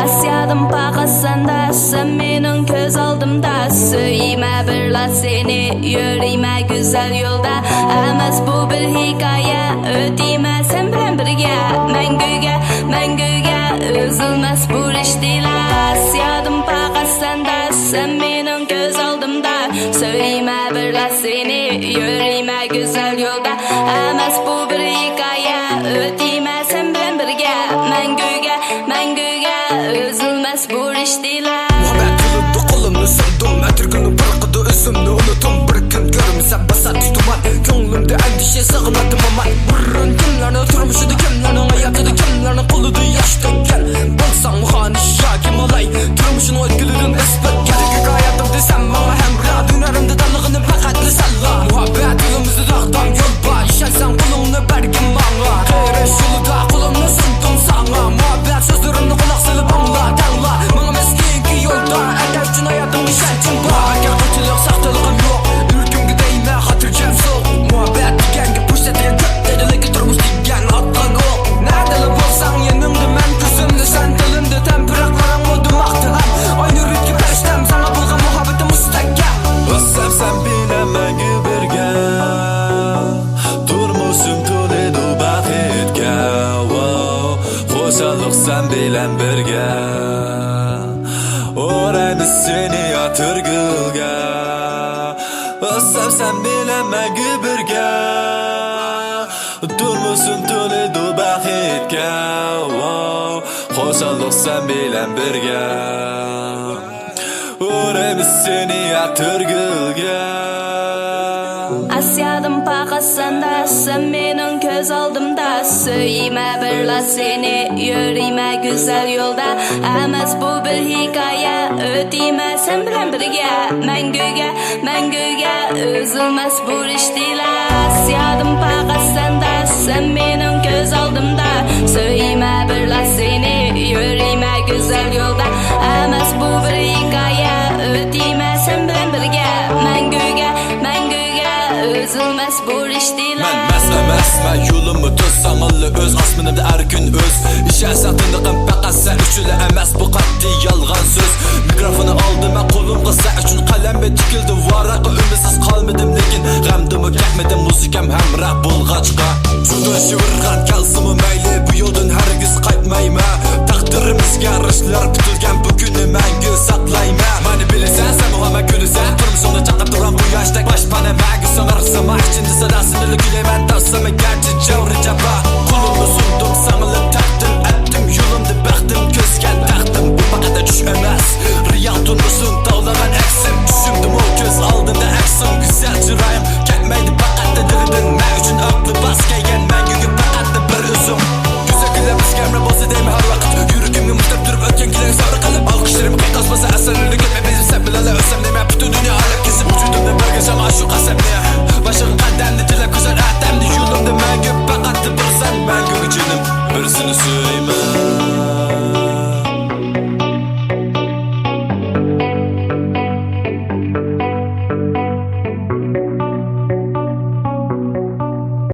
Asyadım pakasanda, sen mening göz aldımda. Söyleme bir la seni, yürüme güzel yolda. Emas bu bir hikaye, ödeyme sen bilen birge. Mengüge, üzülmez bu riştila. Asyadım pakasanda, sen mening göz aldımda. Söyleme bir la seni, yürüme güzel yolda. Emas bu bir hikaye, ödeyme sen bilen birge. Mengüge, üzülmez bu riştila. Muhabbet yılında kolumnu sundum. Ötürgünü bırakıdı üzümünü unutum. Bir gün görmese basar tutuman. Gönlümde endişe sığınadım ama burun kimlerine turmuşudu, kimlerinin hayatıdı, kimlerinin koludu yaştakken. Bulsan muhaniş ya kim olay, turmuşun o gülürün ispat. Gerek hayatım desem bana hemra, dönerimde dalığını pakatlı salla. Muhabbet yolumuzu dağdan yol var, işersen kulunu bergin bana. Kayreş yolu da kulumnu sundum sana. Muhabbet sözlerimle kulak sılıp anla, tanla. Bana meskinki yolda, eder için hayatım işerçin var. Gerçekçilik sahtılıkım yok, ürküm gideyime hatırcam soğuk. Muhabbet dikengi puşsetiyen köptelik durmuş diken atlan ol. Nerede bulsan yanımda men küsümlü, sen dilinde tempiraklarım oldum aktılar. Aynı rütki peştem sana bulgan muhabbetim müstakkel. Özsem sen bilemem birge, turmuşum Toledo baxtga. Xo'shalik sen bilen birge, o'raymiz seni atirgulga. Özsem sen bilemem birge, turmuşum Toledo baxtga. Xo'shalik sen bilen birge, o'raymiz seni atirgulga. Asyadım pakasanda, sen mening göz aldımda. Söyleme bir la seni, yürüme güzel yolda. Emas bu bir hikaye, ödeyme sen bilen birge. Mengüge, üzülmez bu riştila. Asyadım pakasanda, sen mening göz aldımda. Söyleme bir la seni, yürüme güzel yolda. Emas bu bir hikaye, ödeyme sen bilen birge. Mengüge, üzülmez bu riştila. Men mesme yolumu tutsam allı öz asmınımda her gün öz. İşersen tındıqım faqat sen üçüle emas bu qat'iy yalğan söz. Mikrofonu aldım ben kolumga sen üçün qalamga tikildi varaqı. Ümidsiz qalmadım lekin g'amdimi ketmedim muzikam hamroh bo'lg'achqa. Juda shivirg'an kalsimi mayli bu yo'ldan hargiz qaytmayman. Taqdirimizga rishlar bitilgan bugunni mangu saqlayman. Mani bilasan sen muhamma kulasan, turmushimni chaqib turan bu yoshda boshpana magi so'narsa mah ichida sadasini kulayman.